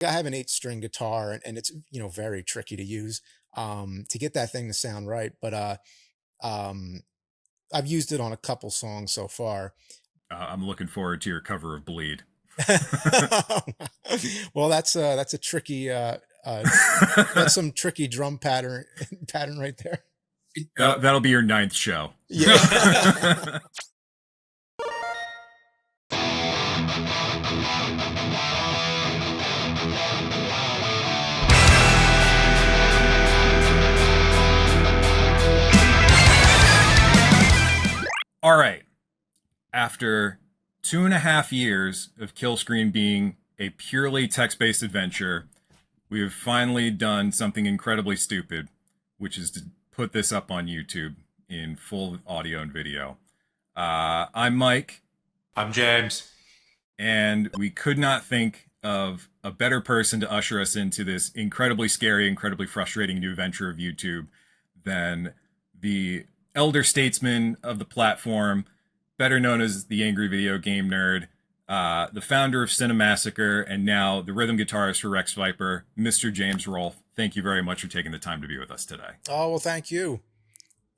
I have an 8-string guitar, and it's, very tricky to use, to get that thing to sound right. But, um, I've used it on a couple songs so far. I'm looking forward to your cover of Bleed. Well, that's a tricky, that's some tricky drum pattern pattern right there. That'll be your ninth show. Yeah. All right. After 2.5 years of Kill Screen being a purely text-based adventure, we have finally done something incredibly stupid, which is to put this up on YouTube in full audio and video. I'm Mike. I'm James. And we could not think of a better person to usher us into this incredibly scary, incredibly frustrating new venture of YouTube than the elder statesman of the platform, better known as the Angry Video Game Nerd, the founder of Cinemassacre, and now the rhythm guitarist for Rex VIPER, Mr. James Rolfe. Thank you very much for taking the time to be with us today. Oh, well, thank you.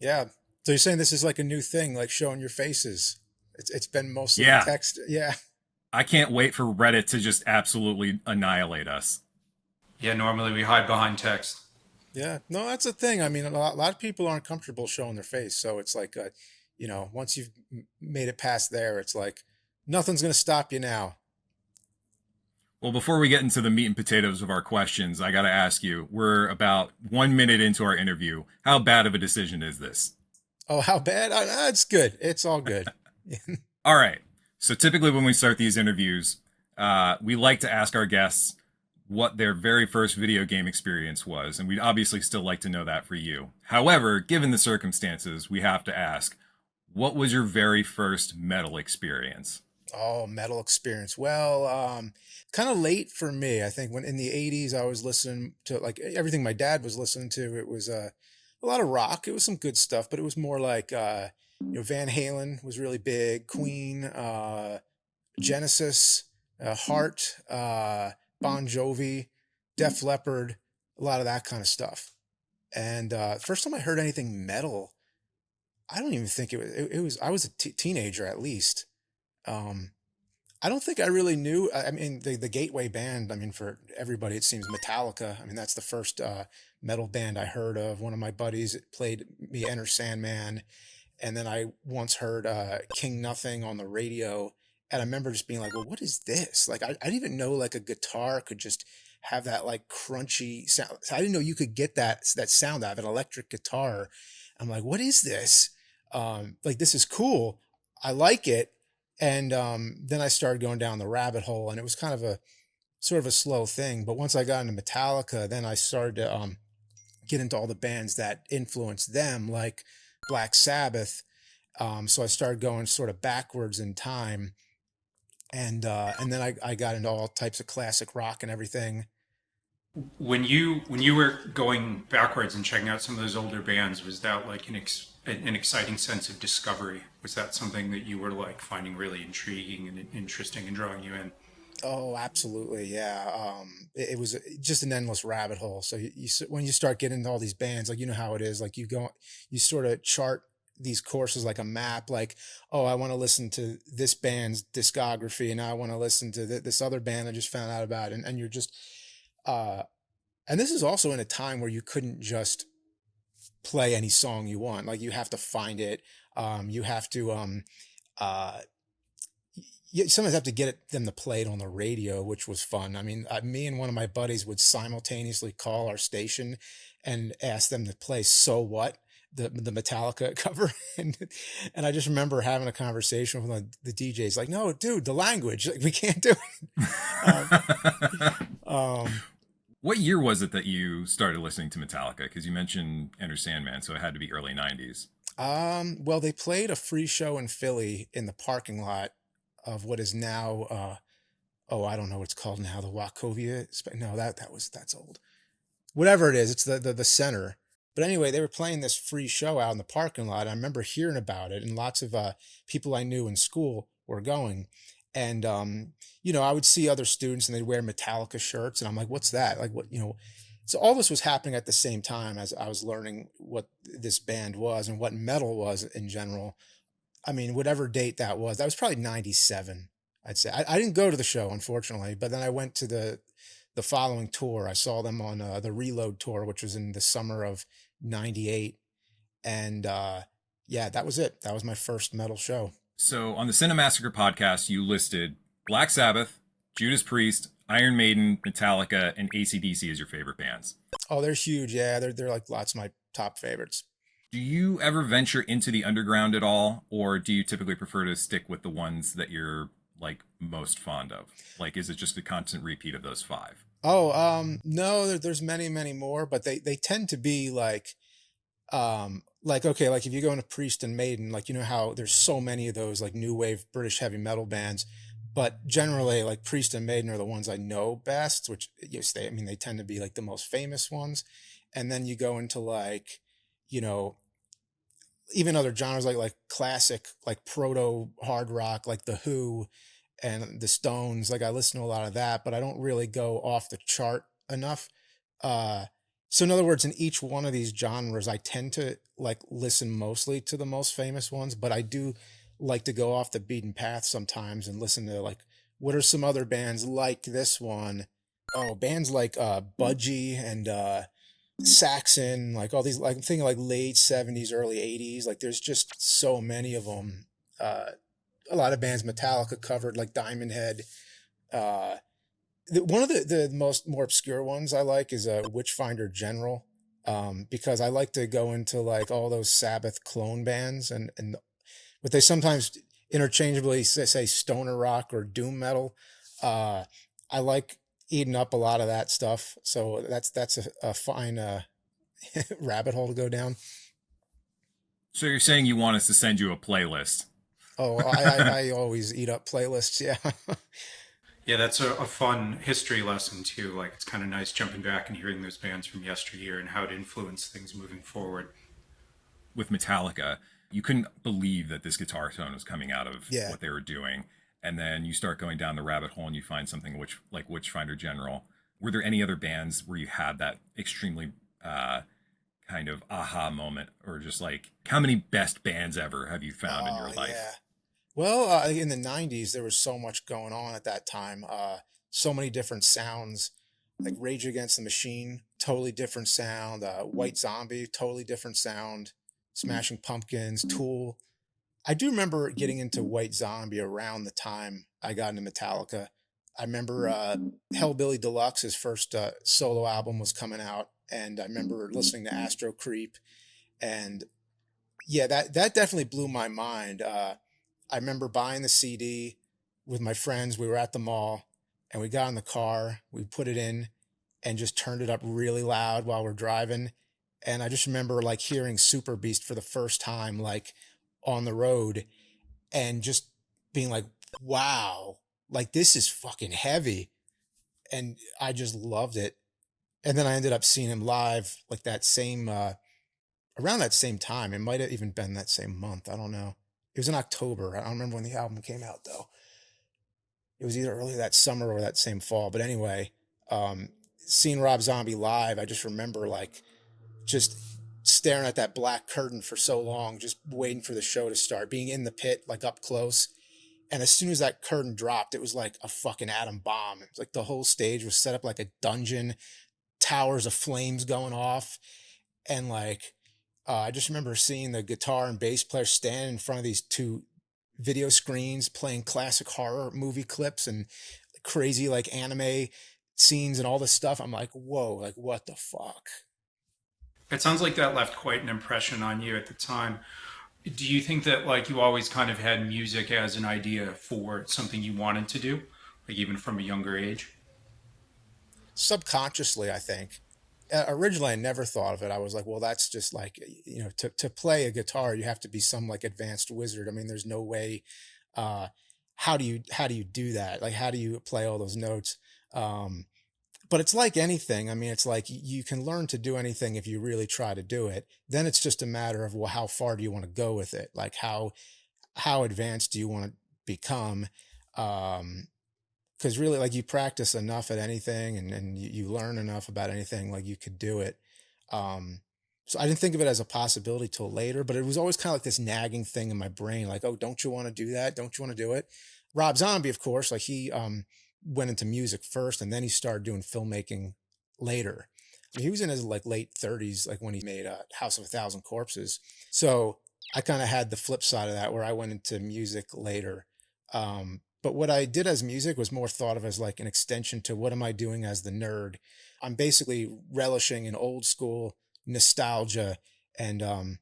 Yeah. So you're saying this is like a new thing, like showing your faces. It's been mostly text. Yeah. I can't wait for Reddit to just absolutely annihilate us. Yeah, normally we hide behind text. Yeah. No, that's the thing. I mean, a lot of people aren't comfortable showing their face. So it's like, once you've made it past there, it's like nothing's going to stop you now. Well, before we get into the meat and potatoes of our questions, I got to ask you, we're about 1 minute into our interview. How bad of a decision is this? Oh, how bad? It's good. It's all good. All right. So typically when we start these interviews, we like to ask our guests what their very first video game experience was. And we'd obviously still like to know that for you. However, given the circumstances, we have to ask, what was your very first metal experience? Oh, metal experience. Well, kind of late for me. I think when in the 80s, I was listening to like everything my dad was listening to. It was a lot of rock. It was some good stuff, but it was more like, Van Halen was really big, Queen, Genesis, Heart, Bon Jovi, Def Leppard, a lot of that kind of stuff. And first time I heard anything metal, I don't even think it was, I was a teenager at least. I don't think I really knew. I mean, the gateway band, I mean, for everybody, it seems Metallica. I mean, that's the first metal band I heard of. One of my buddies played me Enter Sandman. And then I once heard King Nothing on the radio. And I remember just being like, well, what is this? Like, I didn't even know like a guitar could just have that like crunchy sound. I didn't know you could get that sound out of an electric guitar. I'm like, what is this? Like, this is cool. I like it. And then I started going down the rabbit hole, and it was kind of a sort of a slow thing. But once I got into Metallica, then I started to get into all the bands that influenced them, like Black Sabbath. So I started going sort of backwards in time, and then I got into all types of classic rock and everything. When you were going backwards and checking out some of those older bands, was that like an exciting sense of discovery? Was that something that you were like finding really intriguing and interesting and drawing you in? Oh, absolutely, yeah. It was just an endless rabbit hole. So when you start getting into all these bands, like you know how it is, like you sort of chart these courses like a map. Like, oh, I want to listen to this band's discography, and I want to listen to this other band I just found out about, and you're just, uh, and this is also in a time where you couldn't just play any song you want. Like you have to find it. You have to uh you sometimes have to them to play it on the radio, which was fun. I mean, me and one of my buddies would simultaneously call our station and ask them to play "So What," the Metallica cover, and I just remember having a conversation with the DJs, like, "No, dude, the language, like, we can't do it." What year was it that you started listening to Metallica? Because you mentioned Enter Sandman, so it had to be early 90s. Well, they played a free show in Philly in the parking lot of what is now, oh, I don't know what it's called now, the Wachovia. No, that's old. Whatever it is, it's the center. But anyway, they were playing this free show out in the parking lot. I remember hearing about it, and lots of people I knew in school were going. And I would see other students and they'd wear Metallica shirts, and I'm like, what's that? Like, what? So all this was happening at the same time as I was learning what this band was and what metal was in general. I mean, whatever date that was probably 97, I'd say. I didn't go to the show, unfortunately, but then I went to the following tour. I saw them on the Reload tour, which was in the summer of 98. And yeah, that was it. That was my first metal show. So on the Cinemassacre podcast, you listed Black Sabbath, Judas Priest, Iron Maiden, Metallica, and AC/DC as your favorite bands. Oh, they're huge. Yeah, they're like lots of my top favorites. Do you ever venture into the underground at all, or do you typically prefer to stick with the ones that you're like most fond of? Like, is it just a constant repeat of those five? Oh, no, there's many, many more, but they tend to be like, okay, like if you go into Priest and Maiden, like, how there's so many of those like new wave British heavy metal bands, but generally like Priest and Maiden are the ones I know best, which yes, they tend to be like the most famous ones. And then you go into like, you know, even other genres like classic, like proto hard rock, like the Who and the Stones. Like I listen to a lot of that, but I don't really go off the chart enough. Uh, so in other words, in each one of these genres, I tend to like listen mostly to the most famous ones, but I do like to go off the beaten path sometimes and listen to like what are some other bands like this one. Oh, bands like Budgie and Saxon, like all these, like I'm thinking like late 70s, early 80s. Like there's just so many of them. Uh, a lot of bands Metallica covered, like Diamond Head. Uh, One of the most more obscure ones I like is Witchfinder General, because I like to go into like all those Sabbath clone bands and what they sometimes interchangeably say stoner rock or doom metal. Uh, I like eating up a lot of that stuff, so that's a fine rabbit hole to go down. So you're saying you want us to send you a playlist? Oh, I always eat up playlists. Yeah. Yeah, that's a fun history lesson too. Like it's kind of nice jumping back and hearing those bands from yesteryear and how it influenced things moving forward. With Metallica, you couldn't believe that this guitar tone was coming out of Yeah. what they were doing. And then you start going down the rabbit hole and you find something like Witchfinder General. Were there any other bands where you had that extremely kind of aha moment, or just like how many best bands ever have you found in your Oh, life? yeah. Well, in the 90s, there was so much going on at that time. So many different sounds, like Rage Against the Machine, totally different sound. White Zombie, totally different sound. Smashing Pumpkins, Tool. I do remember getting into White Zombie around the time I got into Metallica. I remember Hellbilly Deluxe, his first solo album was coming out, and I remember listening to Astro Creep, and yeah, that definitely blew my mind. I remember buying the CD with my friends. We were at the mall, and we got in the car. We put it in, and just turned it up really loud while we're driving. And I just remember like hearing Super Beast for the first time, like on the road, and just being like, "Wow, like this is fucking heavy," and I just loved it. And then I ended up seeing him live like that same around that same time. It might have even been that same month. I don't know. It was in October. I don't remember when the album came out though. It was either early that summer or that same fall. But anyway, seeing Rob Zombie live, I just remember like just staring at that black curtain for so long, just waiting for the show to start, being in the pit, like up close. And as soon as that curtain dropped, it was like a fucking atom bomb. It was like the whole stage was set up like a dungeon, towers of flames going off. And like, I just remember seeing the guitar and bass player stand in front of these two video screens playing classic horror movie clips and crazy like anime scenes and all this stuff. I'm like, whoa, like what the fuck? It sounds like that left quite an impression on you at the time. Do you think that like you always kind of had music as an idea for something you wanted to do, like even from a younger age? Subconsciously, I think. Originally, I never thought of it. I was like, well, that's just like, to play a guitar, you have to be some like advanced wizard. I mean, there's no way. Uh, how do you do that? Like, how do you play all those notes? Um, but it's like anything. I mean, it's like you can learn to do anything if you really try to do it. Then it's just a matter of, well, how far do you want to go with it? Like how advanced do you want to become? Because really, like, you practice enough at anything, and you learn enough about anything, like you could do it. Um, so I didn't think of it as a possibility till later, but it was always kind of like this nagging thing in my brain, like, oh, don't you want to do that? Don't you want to do it? Rob Zombie, of course, like he went into music first, and then he started doing filmmaking later. I mean, he was in his like late 30s, like when he made House of a Thousand Corpses. So I kind of had the flip side of that, where I went into music later. But what I did as music was more thought of as like an extension to what am I doing as the nerd. I'm basically relishing in old school nostalgia, and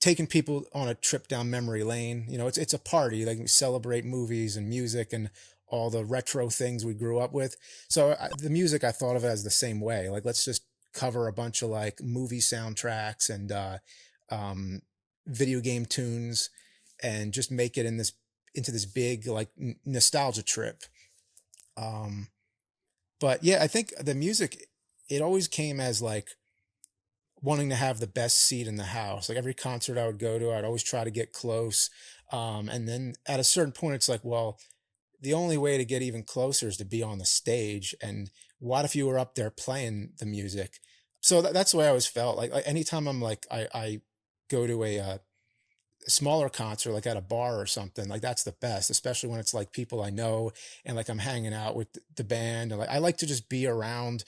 taking people on a trip down memory lane. You know, it's a party. Like we celebrate movies and music and all the retro things we grew up with. So the music, I thought of it as the same way. Like, let's just cover a bunch of like movie soundtracks and um, video game tunes, and just make it into this big like nostalgia trip. Um, but yeah, I think the music, it always came as like wanting to have the best seat in the house. Like every concert I would go to, I'd always try to get close. And then at a certain point, it's like, well, the only way to get even closer is to be on the stage. And what if you were up there playing the music? So that's the way I always felt. Like anytime I'm like, I go to a smaller concert, like at a bar or something, like that's the best, especially when it's like people I know, and like I'm hanging out with the band, and like I like to just be around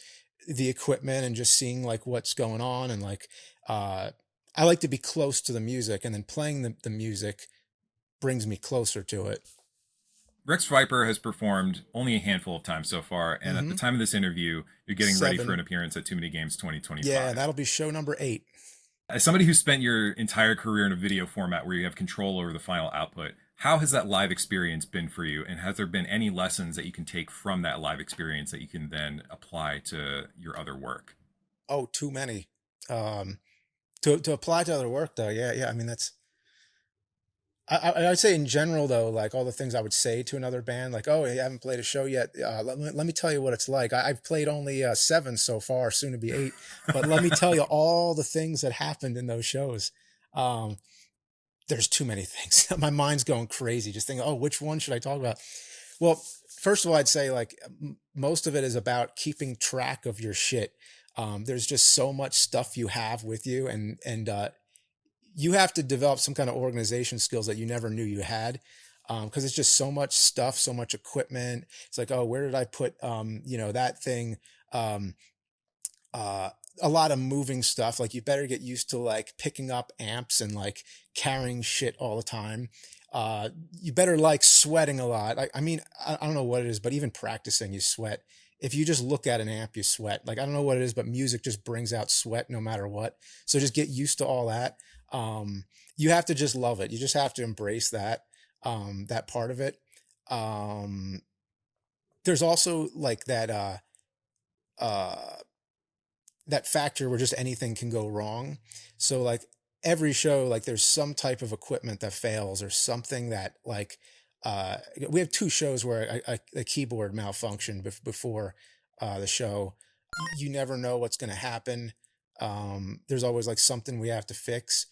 the equipment and just seeing like what's going on, and like uh I like to be close to the music, and then playing the music brings me closer to it. Rex Viper has performed only a handful of times so far, and at the Hmm. time of this interview, you're getting ready for an 7. appearance at Too Many Games Yeah, 2025. that'll be show number 8. As somebody who spent your entire career in a video format where you have control over the final output, how has that live experience been for you? And has there been any lessons that you can take from that live experience that you can then apply to your other work? Oh, too many. um to apply to other work though. Yeah, I mean, that's I'd say in general though, like all the things I would say to another band, like, oh, you haven't played a show yet. Let me tell you what it's like. I've played only 7 so far, soon to be 8, but let me tell you all the things that happened in those shows. Um, there's too many things. My mind's going crazy just thinking, oh, which one should I talk about? Well, first of all, I'd say like most of it is about keeping track of your shit. There's just so much stuff you have with you, and you have to develop some kind of organization skills that you never knew you had, because it's just so much stuff, so much equipment. It's like, oh, where did I put that thing? um, uh, a lot of moving stuff. Like, you better get used to like picking up amps and like carrying shit all the time. You better like sweating a lot. I mean, I don't know what it is, but even practicing, you sweat. If you just look at an amp, you sweat. Like, I don't know what it is, but music just brings out sweat no matter what. So just get used to all that. You have to just love it. You just have to embrace that part of it. Um, there's also like uh, that factor where just anything can go wrong. So like every show, like there's some type of equipment that fails, or something that like uh we have 2 shows where a keyboard malfunctioned before the show. You never know what's going to happen. There's always like something we have to fix,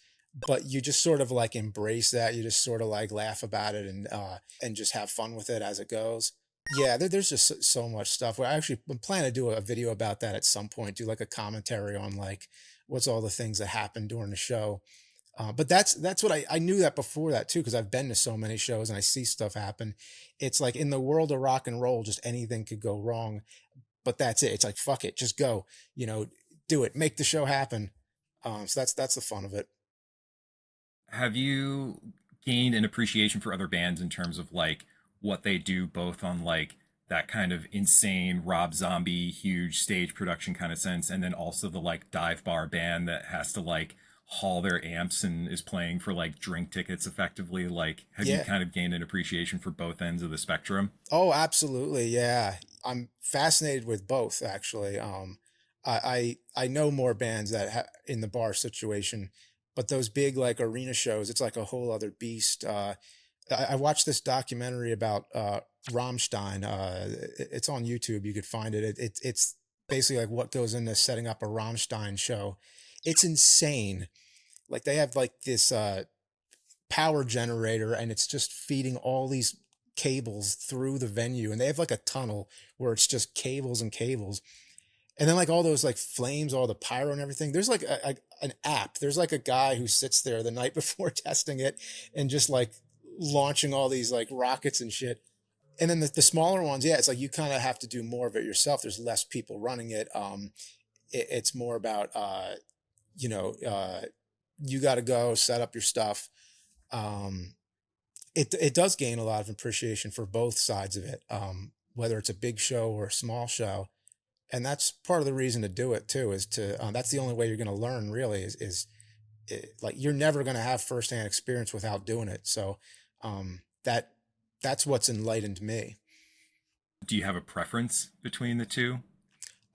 but you just sort of like embrace that. You just sort of like laugh about it, and just have fun with it as it goes. Yeah, there's just so much stuff. Where I'm planning to do a video about that at some point. Do like a commentary on like what's all the things that happened during the show. But that's what I knew that before that too, because I've been to so many shows and I see stuff happen. It's like in the world of rock and roll, just anything could go wrong. But that's it. It's like, fuck it, just go. You know, do it, make the show happen. So that's the fun of it. Have you gained an appreciation for other bands in terms of like what they do, both on like that kind of insane Rob Zombie huge stage production kind of sense, and then also the like dive bar band that has to like haul their amps and is playing for like drink tickets effectively? Like, have you Yeah. kind of gained an appreciation for both ends of the spectrum? Oh, absolutely. Yeah. I'm fascinated with both, actually. I know more bands that in the bar situation, but those big like arena shows, it's like a whole other beast. I watched this documentary about Ramstein. It's on YouTube. You could find it. It's basically like what goes into setting up a Ramstein show. It's insane. Like, they have like this power generator, and it's just feeding all these cables through the venue, and they have like a tunnel where it's just cables and cables. And then like all those like flames, all the pyro and everything. There's like an app. There's like a guy who sits there the night before testing it and just like launching all these like rockets and shit. And then the smaller ones, yeah, it's like you kind of have to do more of it yourself. There's less people running it. It's more about you know, you got to go set up your stuff. It does gain a lot of appreciation for both sides of it, whether it's a big show or a small show. And that's part of the reason to do it too, is to, that's the only way you're going to learn really like, you're never going to have firsthand experience without doing it. So, that, that's what's enlightened me. Do you have a preference between the two?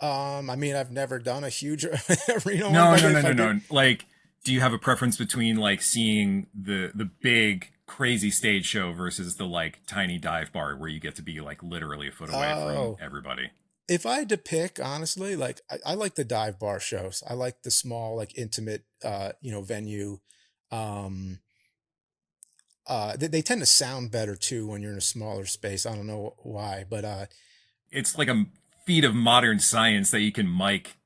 I mean, I've never done a huge arena No, one, no, but no, if no, I no. did, Like, do you have a preference between like seeing the big crazy stage show versus the like tiny dive bar where you get to be like literally a foot away from oh, everybody? if I had to pick, honestly, like I like the dive bar shows. I like the small, like intimate, venue. Um, they tend to sound better too when you're in a smaller space. I don't know why, but It's like a feat of modern science that you can mic,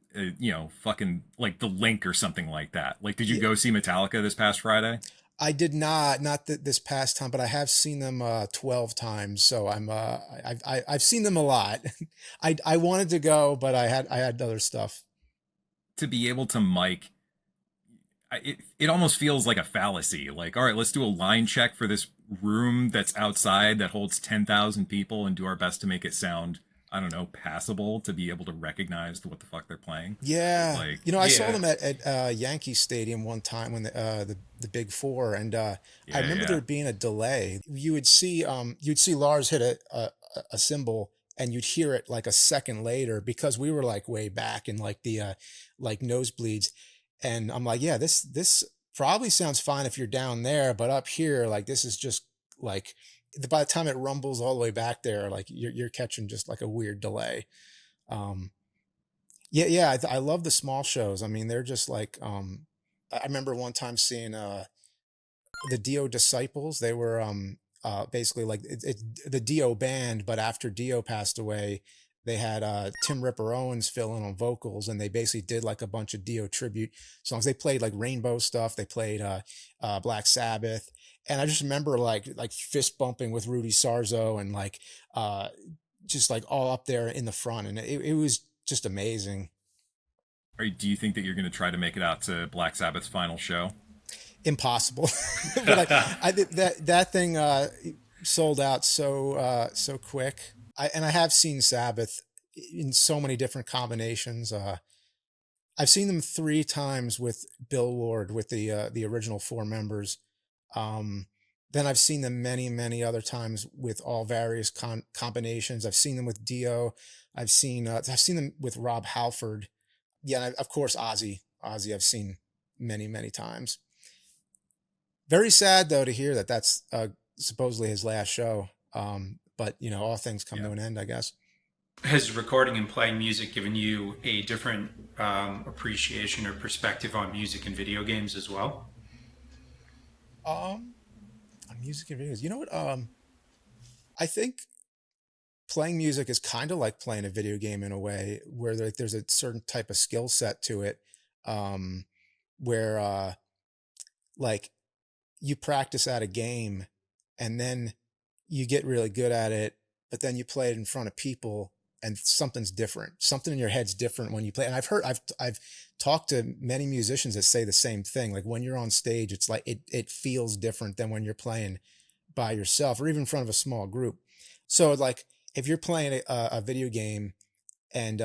fucking like the link or something like that. Like, did you yeah, go see Metallica this past Friday? I did not this past time, but I have seen them 12 times. So I've seen them a lot. I wanted to go, but I had other stuff. To be able to mic, it almost feels like a fallacy. Like, all right, let's do a line check for this room that's outside that holds 10,000 people and do our best to make it sound, I don't know, passable to be able to recognize what the fuck they're playing. Yeah, Like, I saw Yeah. them at Yankee Stadium one time when the Big Four, and I yeah, remember yeah. there being a delay. You'd see Lars hit a cymbal, and you'd hear it like a second later because we were like way back in like the like nosebleeds, and I'm like, yeah, this probably sounds fine if you're down there, but up here, like this is just like by the time it rumbles all the way back there, like you're catching just like a weird delay. Um, yeah, yeah, I love the small shows. I mean, they're just like, I remember one time seeing the Dio Disciples. They were basically like the Dio band, but after Dio passed away, they had Tim Ripper Owens fill in on vocals, and they basically did like a bunch of Dio tribute songs. They played like Rainbow stuff. They played Black Sabbath, and I just remember like fist bumping with Rudy Sarzo and like uh, just like all up there in the front, and it was just amazing. Or do you think that you're going to try to make it out to Black Sabbath's final show? Impossible. But I did that thing sold out so quick. I have seen Sabbath in so many different combinations. I've seen them 3 times with Bill Ward with the original 4 members. Um, then I've seen them many other times with all various combinations. I've seen them with Dio. I've seen them with Rob Halford. Yeah, and of course Ozzy. Ozzy I've seen many times. Very sad though to hear that that's supposedly his last show. But all things come Yeah. to an end, I guess. Has recording and playing music given you a different appreciation or perspective on music and video games as well? Um, on music and videos, you know what? I think playing music is kind of like playing a video game in a way where there's a certain type of skill set to it. Um, where like you practice at a game and then you get really good at it, but then you play it in front of people and something's different. Something in your head's different when you play. And I've talked to many musicians that say the same thing. Like when you're on stage, it's like it feels different than when you're playing by yourself or even in front of a small group. So like if you're playing a video game and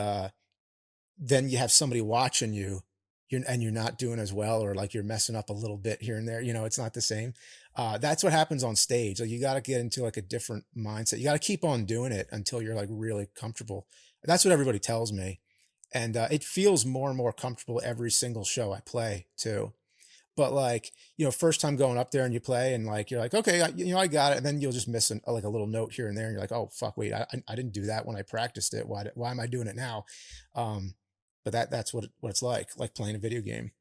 then you have somebody watching you, you're not doing as well, or like you're messing up a little bit here and there, it's not the same. That's what happens on stage. Like you got to get into like a different mindset. You got to keep on doing it until you're like really comfortable. That's what everybody tells me. And it feels more and more comfortable every single show I play too. But like, first time going up there and you play and like, you're like, okay, I got it. And then you'll just miss like a little note here and there. And you're like, oh, fuck, wait, I didn't do that when I practiced it. Why am I doing it now? Um, but that's what it's like playing a video game.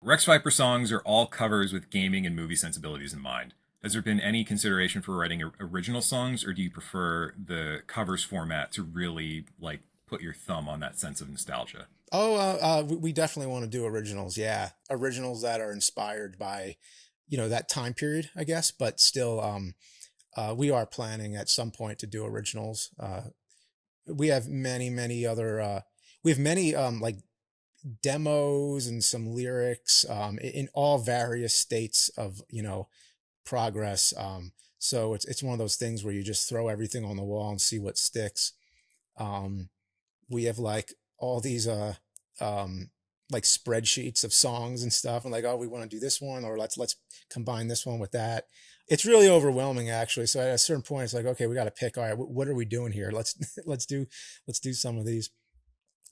Rex Viper songs are all covers with gaming and movie sensibilities in mind. Has there been any consideration for writing original songs, or do you prefer the covers format to really like put your thumb on that sense of nostalgia? Oh, we definitely want to do originals. Yeah, originals that are inspired by, that time period, I guess. But still, we are planning at some point to do originals. We have many other. We have many like demos and some lyrics in all various states of progress. So it's one of those things where you just throw everything on the wall and see what sticks. Um, we have like all these um like spreadsheets of songs and stuff, and like, oh, we want to do this one, or let's combine this one with that. It's really overwhelming actually. So at a certain point it's like, okay, we got to pick, all right, what are we doing here? Let's let's do some of these.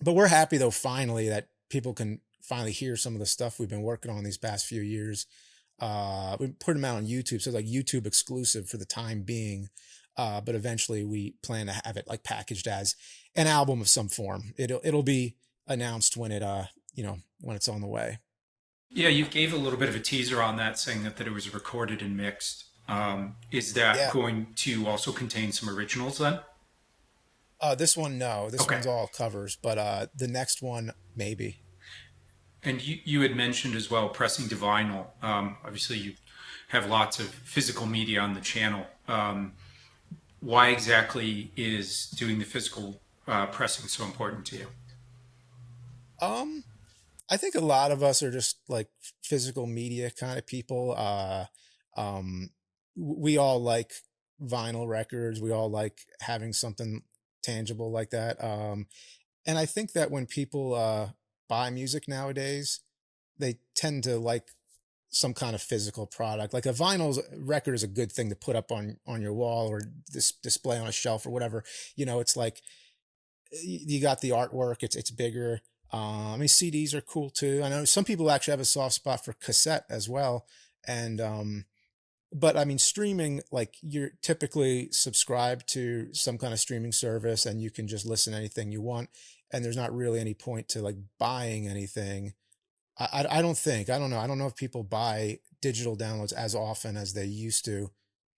But we're happy though finally that people can finally hear some of the stuff we've been working on these past few years. We put them out on YouTube, so like YouTube exclusive for the time being. But eventually we plan to have it like packaged as an album of some form. It'll be announced when when it's on the way. Yeah, you gave a little bit of a teaser on that, saying that it was recorded and mixed. Is that Yeah. going to also contain some originals then? This one, no. This Okay. one's all covers, but the next one, maybe. And you had mentioned as well pressing to vinyl. Obviously, you have lots of physical media on the channel. Why exactly is doing the physical pressing so important to you? Um, I think a lot of us are just like physical media kind of people. Um, we all like vinyl records. We all like having something tangible like that. And I think that when people buy music nowadays, they tend to like some kind of physical product. Like a vinyl record is a good thing to put up on your wall or display on a shelf or whatever. It's like you got the artwork. It's bigger. I mean, CDs are cool too. I know some people actually have a soft spot for cassette as well. And but I mean, streaming, like you're typically subscribed to some kind of streaming service and you can just listen to anything you want. And there's not really any point to like buying anything. I don't think, I don't know. I don't know if people buy digital downloads as often as they used to.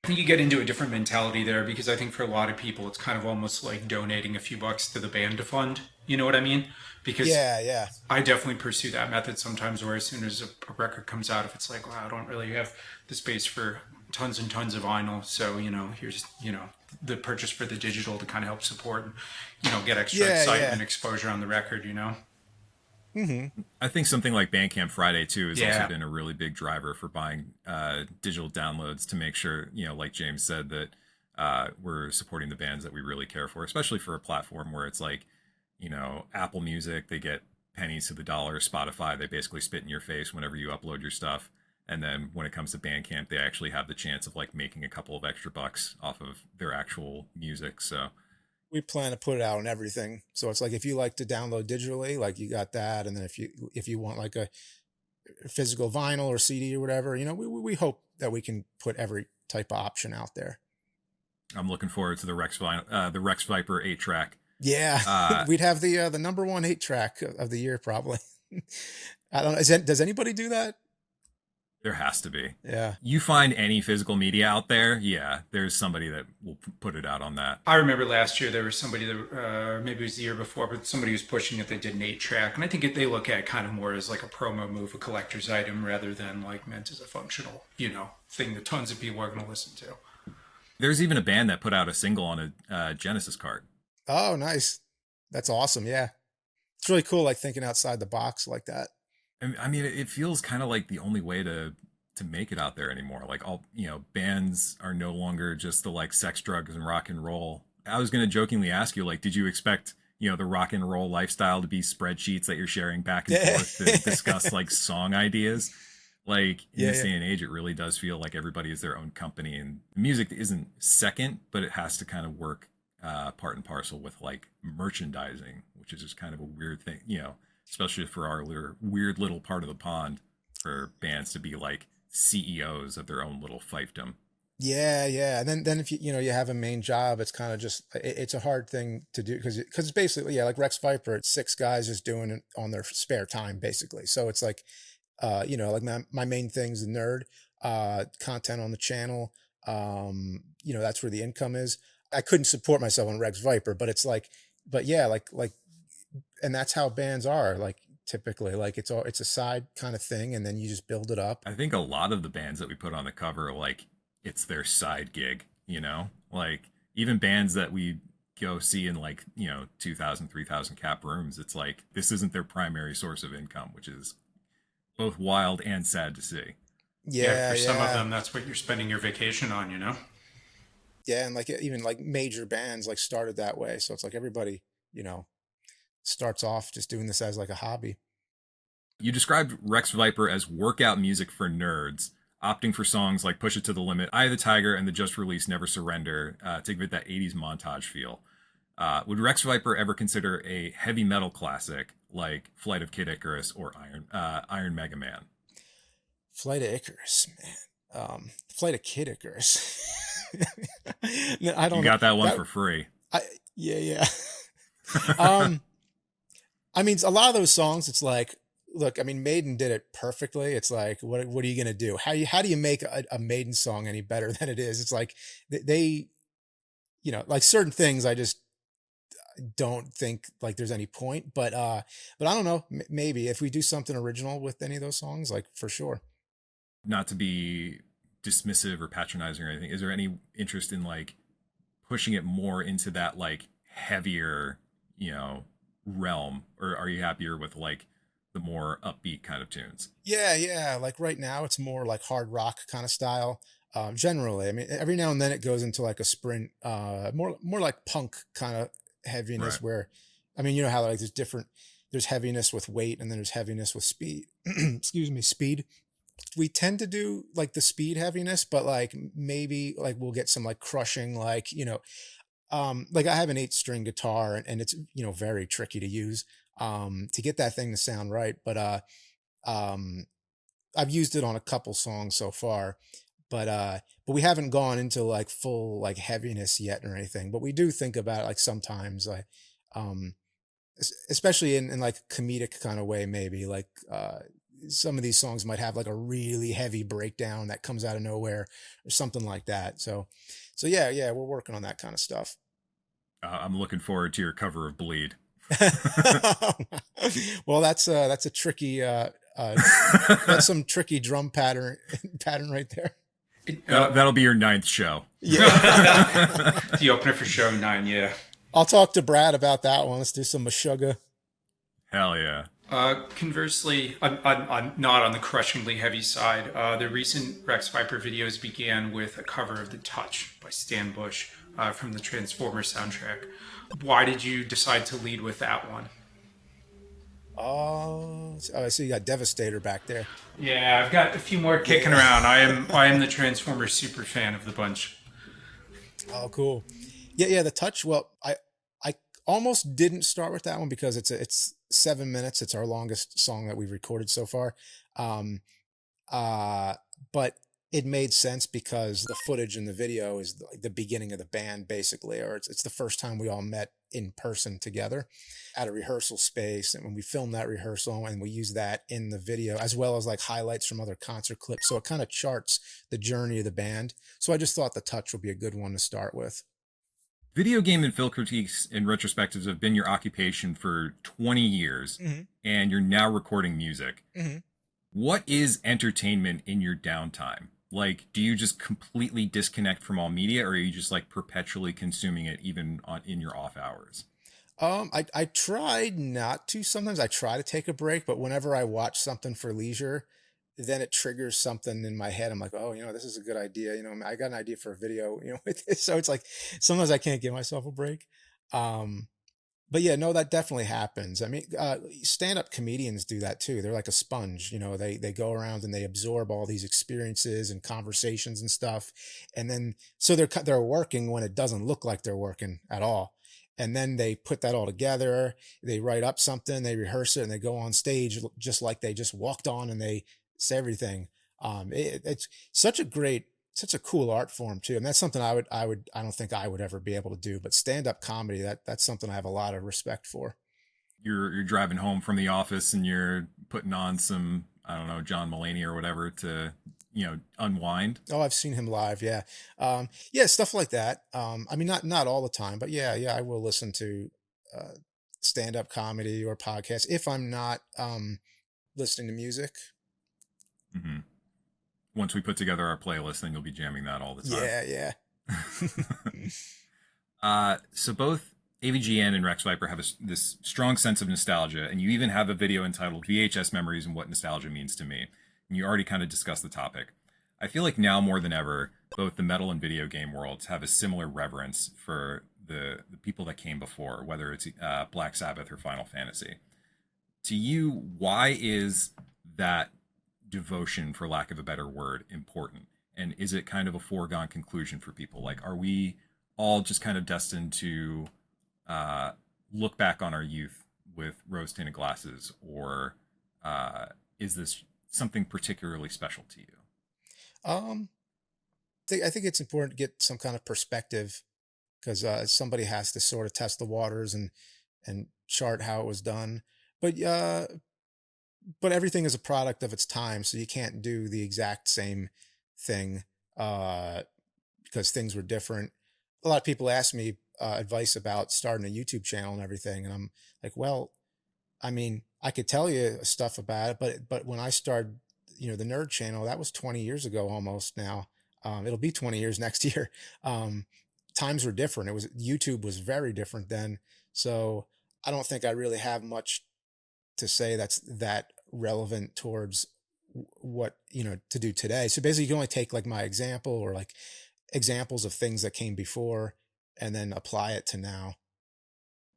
I think you get into a different mentality there because I think for a lot of people, it's kind of almost like donating a few bucks to the band to fund. You know what I mean? Because Yeah, yeah. I definitely pursue that method sometimes where as soon as a record comes out, if it's like, wow, I don't really have the space for tons and tons of vinyl. So, here's, the purchase for the digital to kind of help support and, get extra Yeah, excitement, yeah. exposure on the record. Hmm. I think something like Bandcamp Friday too has also Yeah. been a really big driver for buying digital downloads to make sure, like James said, that we're supporting the bands that we really care for, especially for a platform where it's like, Apple Music, they get pennies to the dollar. Spotify, they basically spit in your face whenever you upload your stuff. And then when it comes to Bandcamp, they actually have the chance of like making a couple of extra bucks off of their actual music. So We plan to put it out on everything. So it's like if you like to download digitally, like you got that, and then if you want like a physical vinyl or CD or whatever, we hope that we can put every type of option out there. I'm looking forward to the Rex Viper 8 track. Yeah, Uh, we'd have the number one 8 track of the year probably. I don't know. Does anybody do that? there has to be. Yeah. You find any physical media out there, yeah, there's somebody that will put it out on that. I remember last year there was somebody that, maybe it was the year before, but somebody was pushing it. They did an 8 track, and I think they look at it kind of more as like a promo move, a collector's item, rather than like meant as a functional, thing that tons of people are going to listen to. There's even a band that put out a single on a Genesis card. Oh, nice. That's awesome. Yeah, it's really cool. Like thinking outside the box like that. And I mean, it feels kind of like the only way to make it out there anymore. Like all bands are no longer just the like sex, drugs, and rock and roll. I was gonna jokingly ask you, like, did you expect the rock and roll lifestyle to be spreadsheets that you're sharing back and forth to discuss like song ideas? Like in Yeah, this yeah. day and age, it really does feel like everybody is their own company, and music isn't second, but it has to kind of work part and parcel with like merchandising, which is just kind of a weird thing, especially for our weird little part of the pond for bands to be like CEOs of their own little fiefdom. Yeah, yeah. And then if you have a main job, it's kind of just it's a hard thing to do because it's basically, yeah, like Rex Viper, it's 6 guys just doing it on their spare time basically. So it's like like my main thing's the nerd. content on the channel. That's where the income is. I couldn't support myself on Rex Viper, but it's like, but yeah, and that's how bands are like typically. Like it's a side kind of thing, and then you just build it up. I think a lot of the bands that we put on the cover, like, it's their side gig, like even bands that we go see in, like, 2,000, 3,000 cap rooms, it's like this isn't their primary source of income, which is both wild and sad to see. Yeah, for some of them, that's what you're spending your vacation on. Yeah, and like even like major bands like started that way, so it's like everybody, starts off just doing this as like a hobby. You described Rex Viper as workout music for nerds, opting for songs like Push It to the Limit, Eye of the Tiger, and the just released Never Surrender to give it that 80s montage feel. Would Rex Viper ever consider a heavy metal classic like Flight of Kid Icarus or Iron Mega Man? Flight of Icarus, man. Flight of Kid Icarus. No, I don't. You got that one for free. Yeah. I mean, a lot of those songs, it's like, look, I mean, Maiden did it perfectly. It's like, what are you gonna do? How do you make a Maiden song any better than it is? It's like they like certain things, I just don't think like there's any point. But I don't know. Maybe if we do something original with any of those songs, like for sure. Not to be dismissive or patronizing or anything, is there any interest in like pushing it more into that like heavier, realm, or are you happier with like the more upbeat kind of tunes? Yeah. Like right now, it's more like hard rock kind of style. Generally, I mean, every now and then it goes into like a sprint, more like punk kind of heaviness. Right. Where, I mean, you know how like there's heaviness with weight, and then there's heaviness with speed. Excuse me, speed. We tend to do like the speed heaviness, but like maybe like we'll get some like crushing, like like I have an 8-string guitar, and it's very tricky to use to get that thing to sound right. But um I've used it on a couple songs so far, but we haven't gone into like full like heaviness yet or anything. But we do think about it like sometimes, like um especially in like comedic kind of way, maybe like some of these songs might have like a really heavy breakdown that comes out of nowhere or something like that. So yeah, we're working on that kind of stuff. I'm looking forward to your cover of Bleed. Well, that's a tricky that's some tricky drum pattern right there. That'll be your 9th show. Yeah. The opener for show 9, yeah. I'll talk to Brad about that one. Let's do some Meshuggah. Hell yeah. Conversely, I'm not on the crushingly heavy side. The recent Rex Viper videos began with a cover of The Touch by Stan Bush from the Transformers soundtrack. Why did you decide to lead with that one? Oh, I see you got Devastator back there. Yeah, I've got a few more kicking around. I am the Transformers super fan of the bunch. Oh, cool. Yeah, The Touch. Well, I almost didn't start with that one because it's 7 minutes. It's our longest song that we've recorded so far. But it made sense because the footage in the video is the beginning of the band, basically, or it's the first time we all met in person together at a rehearsal space. And when we filmed that rehearsal, and we use that in the video, as well as like highlights from other concert clips. So it kind of charts the journey of the band. So I just thought The Touch would be a good one to start with. Video game and film critiques and retrospectives have been your occupation for 20 years, and you're now recording music. What is entertainment in your downtime? Like, do you just completely disconnect from all media, or are you just like perpetually consuming it even in your off hours? I tried not to. Sometimes I try to take a break, but whenever I watch something for leisure, then it triggers something in my head. I'm like, oh, this is a good idea. I got an idea for a video, with this. So it's like, sometimes I can't give myself a break. But yeah, no, that definitely happens. I mean, stand-up comedians do that too. They're like a sponge, they go around and they absorb all these experiences and conversations and stuff. And then, so they're working when it doesn't look like they're working at all. And then they put that all together, they write up something, they rehearse it, and they go on stage just like they just walked on, and they say everything. It's such a cool art form too. And that's something I don't think I would ever be able to do, but stand-up comedy, that's something I have a lot of respect for. You're driving home from the office and you're putting on some, I don't know, John Mulaney or whatever to unwind? Oh, I've seen him live. Yeah. Yeah, stuff like that. I mean, not all the time, but yeah, I will listen to uh, stand-up comedy or podcasts if I'm not listening to music. Hmm. Once we put together our playlist, then you'll be jamming that all the time. Yeah, yeah. So both AVGN and Rex Viper have this strong sense of nostalgia, and you even have a video entitled VHS Memories and What Nostalgia Means to Me. And you already kind of discussed the topic. I feel like now more than ever, both the metal and video game worlds have a similar reverence for the people that came before, whether it's Black Sabbath or Final Fantasy. To you, why is that devotion, for lack of a better word, important? And is it kind of a foregone conclusion for people? Like, are we all just kind of destined to uh, look back on our youth with rose tinted glasses, or is this something particularly special to you? Um, I think it's important to get some kind of perspective because somebody has to sort of test the waters and chart how it was done. But everything is a product of its time, so you can't do the exact same thing uh, because things were different. A lot of people ask me advice about starting a YouTube channel and everything, and I'm like, well, I mean, I could tell you stuff about it, but when I started, the nerd channel, that was 20 years ago almost now. It'll be 20 years next year. Um, Times were different. YouTube was very different then. So I don't think I really have much to say that's that relevant towards what, to do today. So basically you can only take like my example or like examples of things that came before and then apply it to now.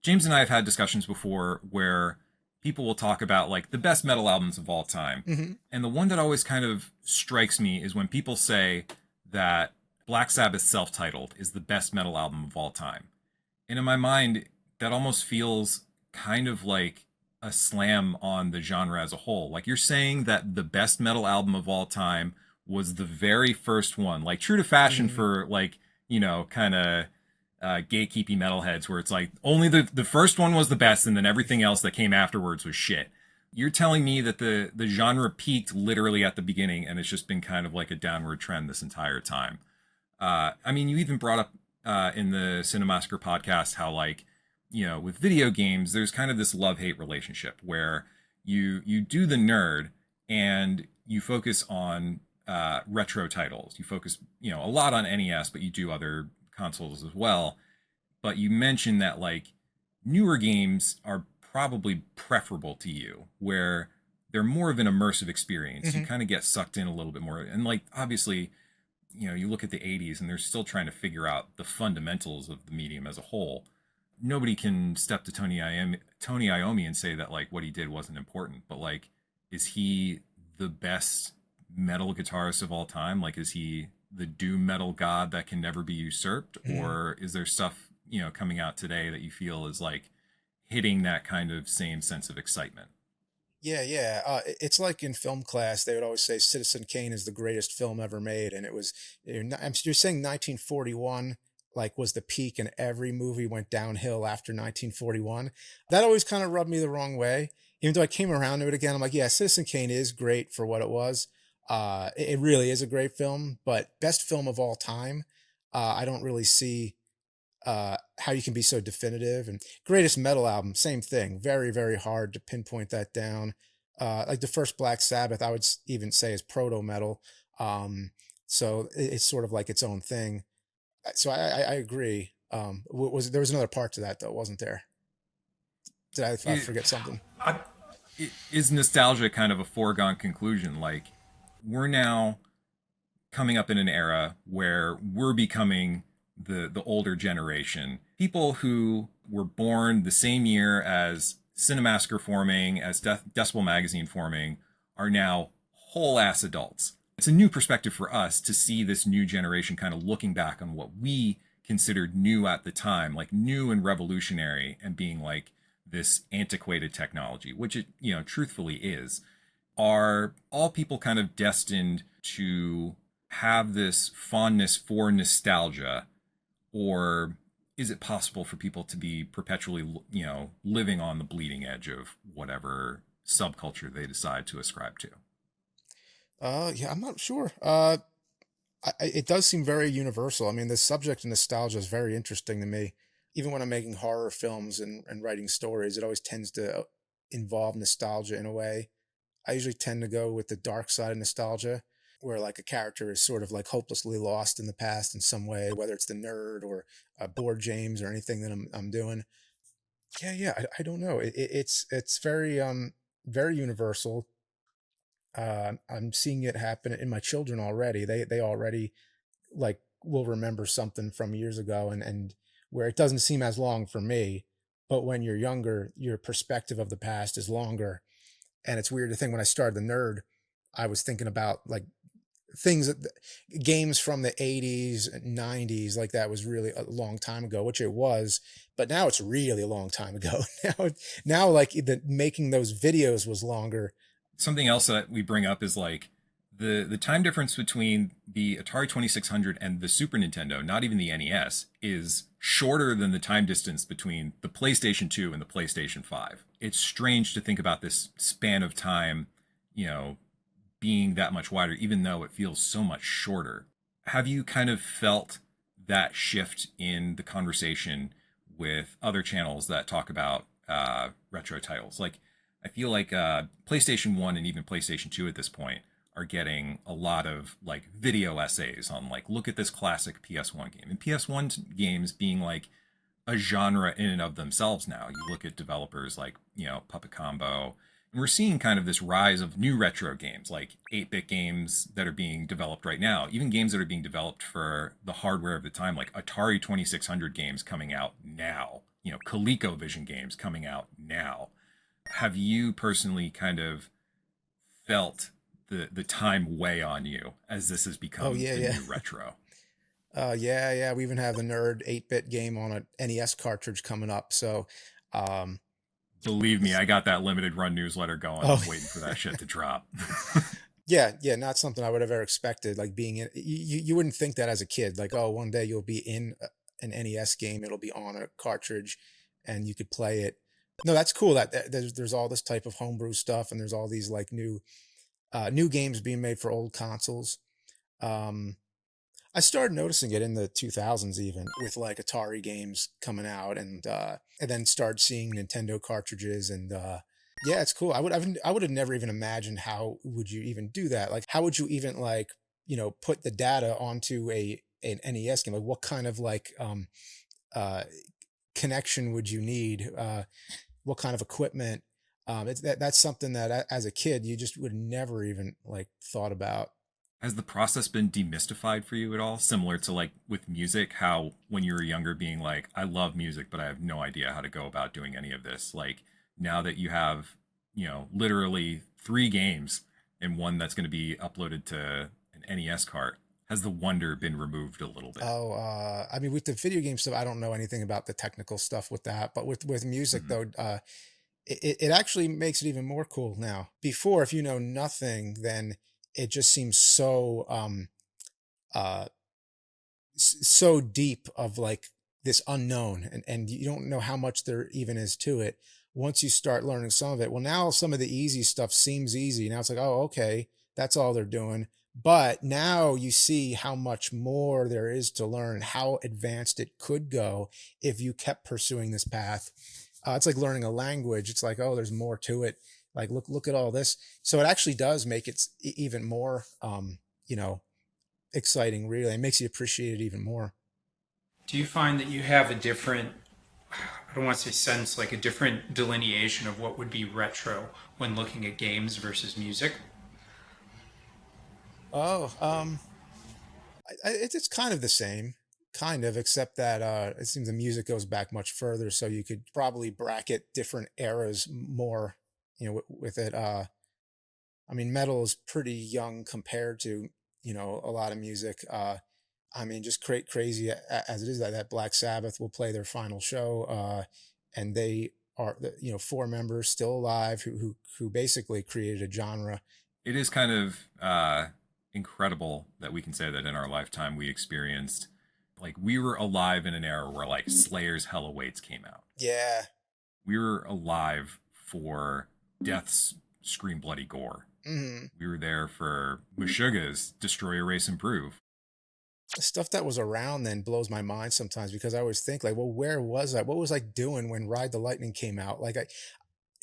James and I have had discussions before where people will talk about like the best metal albums of all time. Hmm. And the one that always kind of strikes me is when people say that Black Sabbath's self titled is the best metal album of all time. And in my mind, that almost feels kind of like a slam on the genre as a whole. Like you're saying that the best metal album of all time was the very first one, like true to fashion Hmm. for like, kind of gatekeeping metalheads, where it's like only the first one was the best and then everything else that came afterwards was shit. You're telling me that the genre peaked literally at the beginning and it's just been kind of like a downward trend this entire time. I mean, you even brought up in the Cinemassacre podcast how like, with video games, there's kind of this love-hate relationship where you do the nerd and you focus on retro titles. You focus, a lot on NES, but you do other consoles as well. But you mentioned that like newer games are probably preferable to you, where they're more of an immersive experience. You Hmm. kind of get sucked in a little bit more. And like obviously, you look at the 80s and they're still trying to figure out the fundamentals of the medium as a whole. Nobody can step to Tony Iommi and say that like what he did wasn't important, but like is he the best metal guitarist of all time? Like is he the doom metal god that can never be usurped, Hmm. or is there stuff, coming out today that you feel is like hitting that kind of same sense of excitement? Yeah, yeah. It's like in film class, they would always say Citizen Kane is the greatest film ever made, and it was. You're saying 1941 like was the peak, and every movie went downhill after 1941. That always kind of rubbed me the wrong way. Even though I came around to it again, I'm like, yeah, Citizen Kane is great for what it was. It really is a great film, but best film of all time. I don't really see how you can be so definitive. And greatest metal album, same thing. Very, very hard to pinpoint that down. Like the first Black Sabbath, I would even say is proto metal. So it's sort of like its own thing. So I agree. Was there was another part to that though, wasn't there? Did I It, forget something? I, is nostalgia kind of a foregone conclusion? Like we're now coming up in an era where we're becoming the older generation. People who were born the same year as Cinemassacre forming, as Decibel Magazine forming, are now whole ass adults. It's a new perspective for us to see this new generation kind of looking back on what we considered new at the time, like new and revolutionary, and being like this antiquated technology, which it, truthfully is. Are all people kind of destined to have this fondness for nostalgia, or is it possible for people to be perpetually, living on the bleeding edge of whatever subculture they decide to ascribe to? Yeah, I'm not sure. It does seem very universal. I mean, the subject of nostalgia is very interesting to me. Even when I'm making horror films and writing stories, it always tends to involve nostalgia in a way. I usually tend to go with the dark side of nostalgia, where like a character is sort of like hopelessly lost in the past in some way, whether it's the nerd or board James or anything that I'm doing. Yeah, I don't know. It's very very universal. I'm seeing it happen in my children already. They already like will remember something from years ago, and where it doesn't seem as long for me, but when you're younger, your perspective of the past is longer. And it's weird to think when I started the nerd, I was thinking about like things that games from the 80s and 90s, like that was really a long time ago, which it was, but now it's really a long time ago. Now like the making those videos was longer. Something else that we bring up is like the time difference between the Atari 2600 and the Super Nintendo, not even the NES, is shorter than the time distance between the PlayStation 2 and the PlayStation 5. It's strange to think about this span of time, you know, being that much wider, even though it feels so much shorter. Have you kind of felt that shift in the conversation with other channels that talk about retro titles? Like, I feel like PlayStation 1 and even PlayStation 2 at this point are getting a lot of like video essays on like, look at this classic PS1 game. And PS1 games being like a genre in and of themselves now. You look at developers like, you know, Puppet Combo, and we're seeing kind of this rise of new retro games, like 8-bit games that are being developed right now, even games that are being developed for the hardware of the time, like Atari 2600 games coming out now, you know, ColecoVision games coming out now. Have you personally kind of felt the time weigh on you as this has Oh become yeah, the yeah. new retro? Yeah. We even have the nerd 8-bit game on a NES cartridge coming up. So, um, Believe me, I got that limited run newsletter going. oh I'm waiting for that shit to drop. yeah, not something I would have ever expected. Like being in, you wouldn't think that as a kid. Like, oh, one day you'll be in an NES game. It'll be on a cartridge, and you could play it. No, that's cool. That there's all this type of homebrew stuff, and there's all these like new games being made for old consoles. Um, I started noticing it in the 2000s, even with like Atari games coming out, and then started seeing Nintendo cartridges, and yeah, it's cool. I would have never even imagined how would you even do that. Like, how would you even like put the data onto an NES game? Like, what kind of like uh connection would you need? What kind of equipment? That's something that as a kid you just would never even like thought about. Has the process been demystified for you at all? Similar to like with music, how when you were younger being like, I love music, but I have no idea how to go about doing any of this. Like now that you have, you know, literally three games and one that's going to be uploaded to an NES cart, has the wonder been removed a little bit? Oh, I mean, with the video game stuff, I don't know anything about the technical stuff with that. But with music, Mm-hmm. though, it actually makes it even more cool now. Before, if you know nothing, then it just seems so uh so deep of like this unknown, and you don't know how much there even is to it. Once you start learning some of it, well, now some of the easy stuff seems easy. Now it's like, oh, okay, that's all they're doing. But now you see how much more there is to learn, how advanced it could go if you kept pursuing this path. It's like learning a language. It's like, oh, there's more to it. Like, look at all this. So it actually does make it even more, you know, exciting. Really, it makes you appreciate it even more. Do you find that you have a different, I don't want to say sense, like a different delineation of what would be retro when looking at games versus music? Oh, it's kind of the same, kind of, except that it seems the music goes back much further, so you could probably bracket different eras more, with it. I mean, metal is pretty young compared to a lot of music. I mean, just crazy as it is that Black Sabbath will play their final show, and they are four members still alive who basically created a genre. It is kind of incredible that we can say that in our lifetime we experienced, like, we were alive in an era where like Slayer's Hell Awaits came out. Yeah, We were alive for Death's scream bloody gore. Hmm. We were there for Meshuggah's Destroy, Erase, Improve. Stuff that was around then blows my mind sometimes because I always think like, well, where was I? What was I doing when Ride the Lightning came out? Like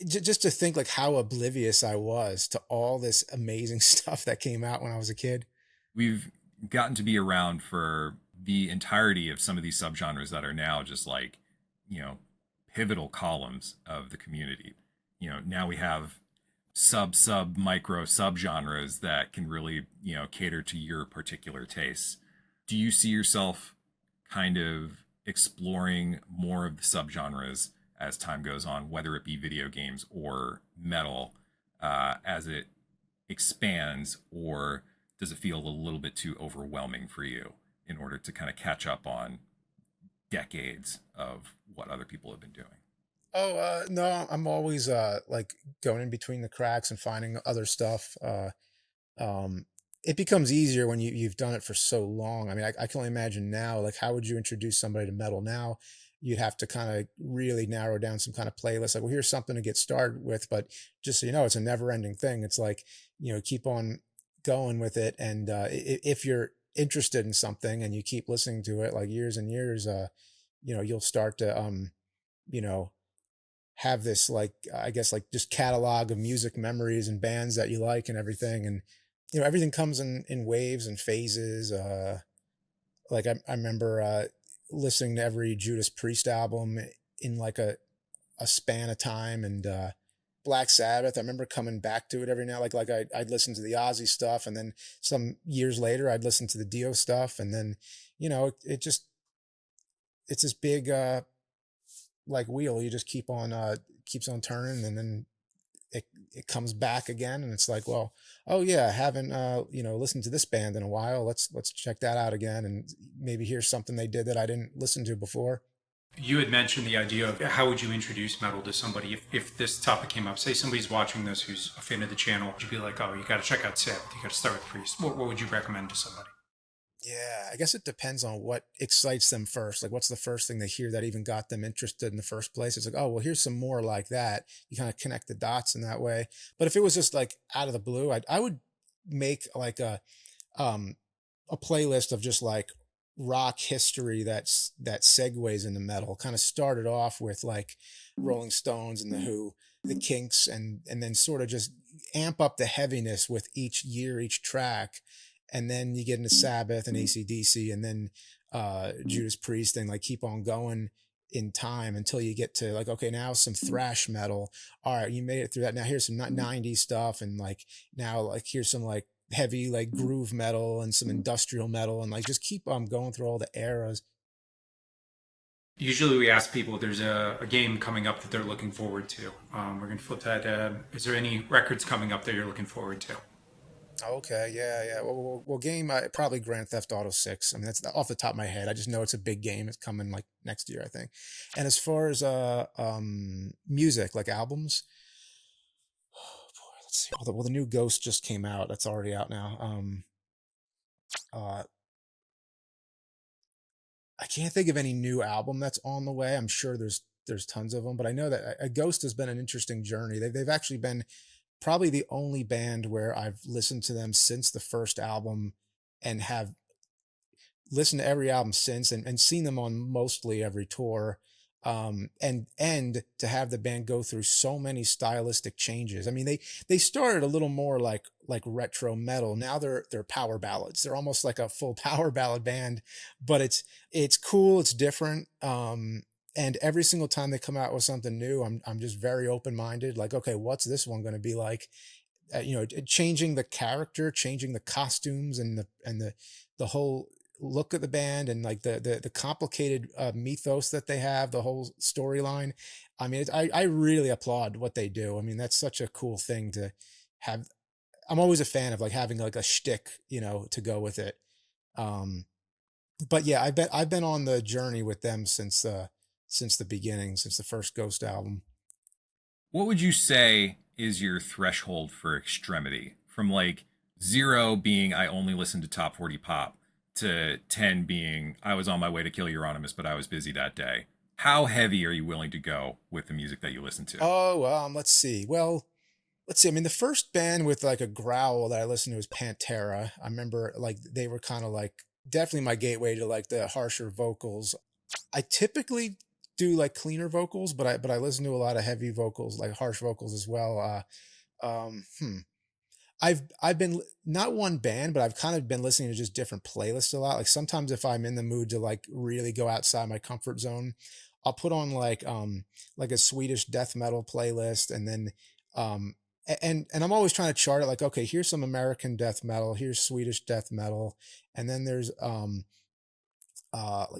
just to think like how oblivious I was to all this amazing stuff that came out when I was a kid. We've gotten to be around for the entirety of some of these subgenres that are now just like, you know, pivotal columns of the community. You know, now we have sub micro subgenres that can really, you know, cater to your particular tastes. Do you see yourself kind of exploring more of the subgenres as time goes on, whether it be video games or metal, as it expands, or does it feel a little bit too overwhelming for you in order to kind of catch up on decades of what other people have been doing? Oh, no, I'm always like going in between the cracks and finding other stuff. Um, it becomes easier when you've done it for so long. I mean, I can only imagine now, like, how would you introduce somebody to metal now? You'd have to kind of really narrow down some kind of playlist. Like, well, here's something to get started with, but just so you know, it's a never-ending thing. It's like, keep on going with it, and if you're interested in something and you keep listening to it like years and years, you'll start to you know have this like I guess like just catalog of music memories and bands that you like and everything. And everything comes in waves and phases. Like I remember listening to every Judas Priest album in like a span of time. And Black Sabbath, I remember coming back to it every now, like I'd listen to the Ozzy stuff, and then some years later I'd listen to the Dio stuff. And then it just it's this big like wheel. You just keeps on turning, and then it comes back again, and it's like, well, oh yeah, I haven't listened to this band in a while. Let's check that out again, and maybe here's something they did that I didn't listen to before. You had mentioned the idea of how would you introduce metal to somebody if this topic came up. Say somebody's watching this who's a fan of the channel. You'd be like, oh, you got to check out Sabbath. You got to start with Priest. What would you recommend to somebody? Yeah, I guess it depends on what excites them first. Like, what's the first thing they hear that even got them interested in the first place? It's like, oh, well, here's some more like that. You kind of connect the dots in that way. But if it was just like out of the blue, I would make like um a playlist of just like rock history that segues into metal. Kind of started off with like Rolling Stones and the Who, the Kinks, and then sort of just amp up the heaviness with each year, each track. And then you get into Sabbath and AC/DC, and then Judas Priest, and like keep on going in time until you get to like, okay, now some thrash metal. All right, you made it through that. Now here's some 90s stuff, and like now like here's some like heavy like groove metal and some industrial metal, and like just keep on going through all the eras. Usually we ask people if there's a game coming up that they're looking forward to. We're going to flip that. Is there any records coming up that you're looking forward to? Okay, yeah, yeah. Well, game probably Grand Theft Auto 6. I mean, that's off the top of my head. I just know it's a big game. It's coming like next year, I think. And as far as music, like albums, oh boy, let's see. Well, the new Ghost just came out. That's already out now. Uh, I can't think of any new album that's on the way. I'm sure there's tons of them, but I know that a Ghost has been an interesting journey. They've actually been probably the only band where I've listened to them since the first album, and have listened to every album since, and seen them on mostly every tour. And to have the band go through so many stylistic changes. I mean, they started a little more like retro metal. Now they're power ballads. They're almost like a full power ballad band, but it's cool, it's different. And every single time they come out with something new, I'm just very open minded. Like, okay, what's this one going to be like? Changing the character, changing the costumes, and the whole look of the band, and like the complicated mythos that they have, the whole storyline. I mean, I really applaud what they do. I mean, that's such a cool thing to have. I'm always a fan of like having like a shtick, to go with it. Um, but yeah, I've been on the journey with them since the beginning, since the first Ghost album. What would you say is your threshold for extremity? From like 0 being I only listen to top 40 pop to 10 being I was on my way to kill Euronymous, but I was busy that day. How heavy are you willing to go with the music that you listen to? Oh, let's see. Well, let's see. I mean, the first band with like a growl that I listened to was Pantera. I remember like they were kind of like definitely my gateway to like the harsher vocals. I typically do like cleaner vocals, but I listen to a lot of heavy vocals, like harsh vocals as well. Um, hmm. I've been not one band, but I've kind of been listening to just different playlists a lot. Like sometimes if I'm in the mood to like really go outside my comfort zone, I'll put on like a Swedish death metal playlist, and then um and I'm always trying to chart it like, okay, here's some American death metal, here's Swedish death metal, and then there's like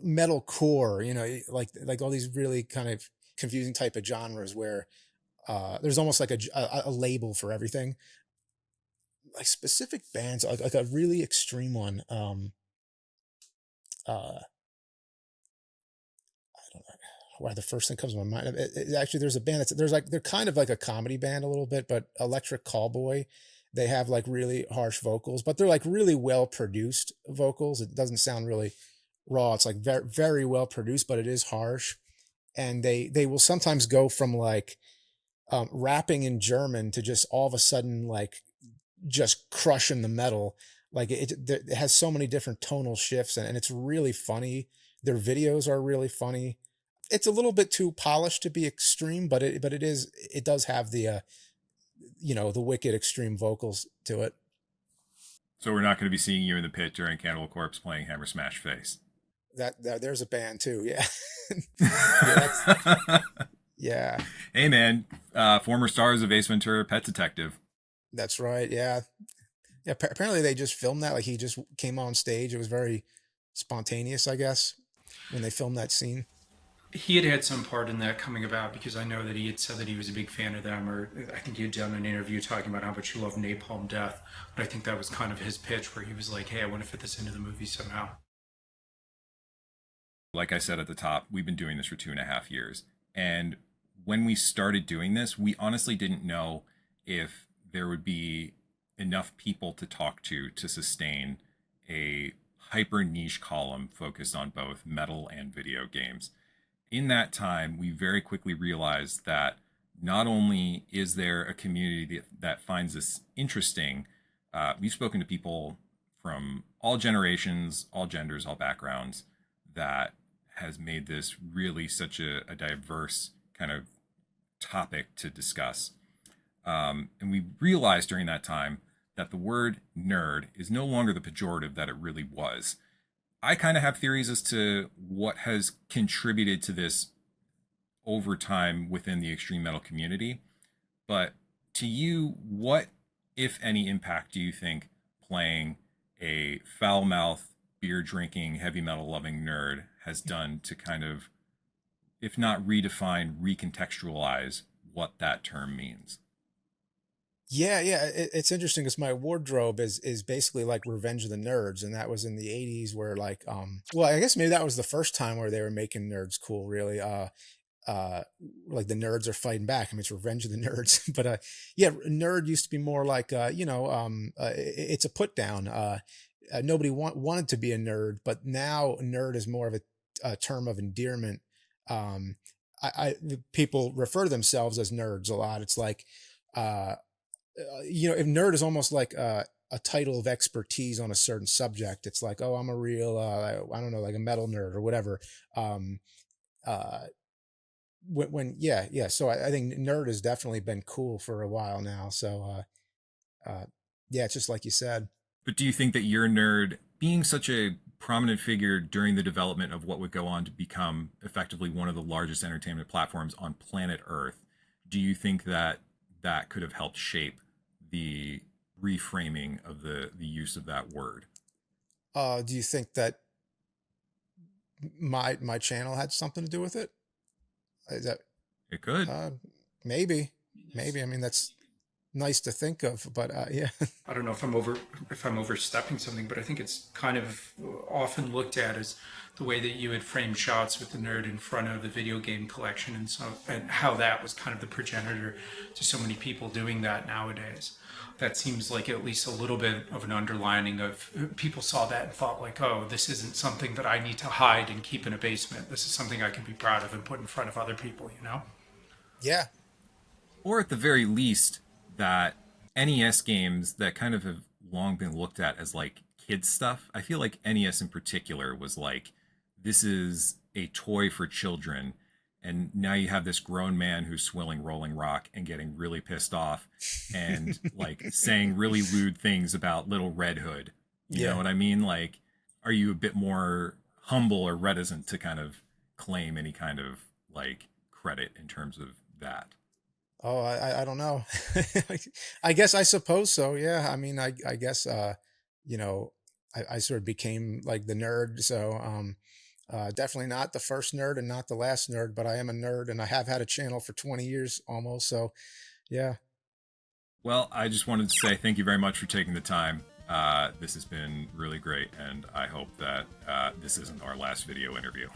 metal core, like all these really kind of confusing type of genres where there's almost like a label for everything. Like specific bands, like a really extreme one. I don't know why the first thing comes to my mind. Actually, there's a band they're kind of like a comedy band a little bit, but Electric Callboy. They have like really harsh vocals, but they're like really well produced vocals. It doesn't sound really raw. It's like very very well produced, but it is harsh. And they will sometimes go from like rapping in German to just all of a sudden like just crushing the metal. Like it has so many different tonal shifts, and it's really funny. Their videos are really funny. It's a little bit too polished to be extreme, but it does have the wicked extreme vocals to it. So we're not going to be seeing you in the pit during Cannibal Corpse playing Hammer Smash Face. That there's a band too, yeah. Yeah, that's yeah, Hey man, former stars of Ace Ventura, Pet Detective. that's right. Yeah, yeah. Apparently they just filmed that. Like he just came on stage. It was very spontaneous, I guess, when they filmed that scene. He had had some part in that coming about because I know that he had said that he was a big fan of them, or I think he had done an interview talking about how much he loved Napalm Death. But I think that was kind of his pitch where he was like, hey, I want to fit this into the movie somehow. Like I said at the top, we've been doing this for 2.5 years. And when we started doing this, we honestly didn't know if there would be enough people to talk to sustain a hyper niche column focused on both metal and video games. In that time, we very quickly realized that not only is there a community that finds this interesting, we've spoken to people from all generations, all genders, all backgrounds, that has made this really such a diverse kind of topic to discuss. And we realized during that time that the word nerd is no longer the pejorative that it really was. I kind of have theories as to what has contributed to this over time within the extreme metal community. But to you, what, if any, impact do you think playing a foul mouthed, beer drinking, heavy metal loving nerd has done to kind of, if not redefine, recontextualize what that term means? Yeah, yeah, it's interesting because my wardrobe is basically like Revenge of the Nerds, and that was in the '80s where well, I guess maybe that was the first time where they were making nerds cool, really. Uh, like the nerds are fighting back. I mean, it's Revenge of the Nerds, but yeah, nerd used to be more like it's a put down. Nobody wanted to be a nerd, but now nerd is more of a term of endearment. Um, People refer to themselves as nerds a lot. It's like uh if nerd is almost like a title of expertise on a certain subject. It's like, oh, I'm a real, I don't know, like a metal nerd or whatever. Um, uh, yeah, yeah. So I think nerd has definitely been cool for a while now. So, yeah, it's just like you said. But do you think that your nerd, being such a prominent figure during the development of what would go on to become effectively one of the largest entertainment platforms on planet Earth, do you think that that could have helped shape the reframing of the use of that word? Do you think that my channel had something to do with it? Is that It could. uh, maybe, maybe. I mean, that's nice to think of, but yeah. I don't know if I'm overstepping something, but I think it's kind of often looked at as the way that you had framed shots with the nerd in front of the video game collection, and how that was kind of the progenitor to so many people doing that nowadays. That seems like at least a little bit of an underlining of people saw that and thought like, oh, this isn't something that I need to hide and keep in a basement. This is something I can be proud of and put in front of other people, you know? Yeah. Or at the very least, that NES games that kind of have long been looked at as like kids stuff. I feel like NES in particular was like, this is a toy for children. And now you have this grown man who's swilling Rolling Rock and getting really pissed off and like saying really lewd things about Little Red Hood. You know Yeah. what I mean? Like, are you a bit more humble or reticent to kind of claim any kind of like credit in terms of that? Oh, I don't know. I guess I suppose so. Yeah. I mean, I guess you know, I sort of became like the nerd. So definitely not the first nerd and not the last nerd, but I am a nerd and I have had a channel for 20 years almost. So yeah. Well, I just wanted to say thank you very much for taking the time. This has been really great, and I hope that this isn't our last video interview.